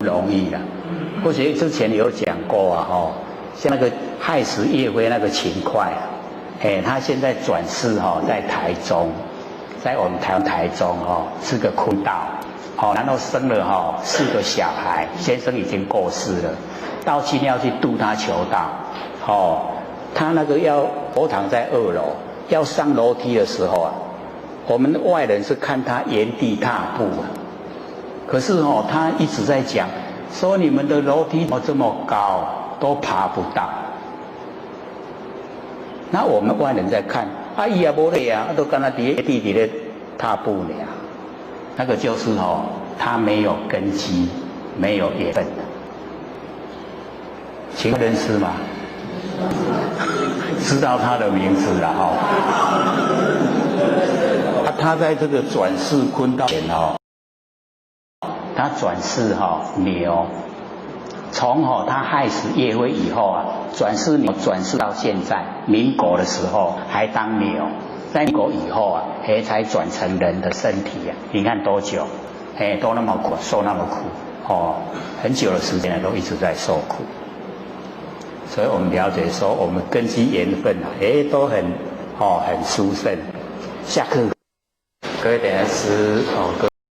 容易啦。或许之前有讲过啊，像那个害死叶辉那个秦桧啊，他现在转世在台中，在我们台中是个坤道，然后生了4个小孩，先生已经过世了，到今天要去度他求道，他那个佛堂在2楼，要上楼梯的时候啊，我们外人是看他原地踏步啊，可是他一直在讲说你们的楼梯这么高，都爬不到。那我们外人在看，伊也没累啊，都跟他地在踏步呢。那个就是他没有根基，没有缘分。请问认识吗？知道他的名字了他在这个转世坤道前他转世牛，从他害死叶辉以后啊，转世牛转世到现在，民国的时候还当牛，在民国以后啊，才转成人的身体啊。你看多久？都那么苦，受那么苦很久的时间了，都一直在受苦。所以我们了解说，我们根基缘分啊，都很殊胜。下课，各位等下师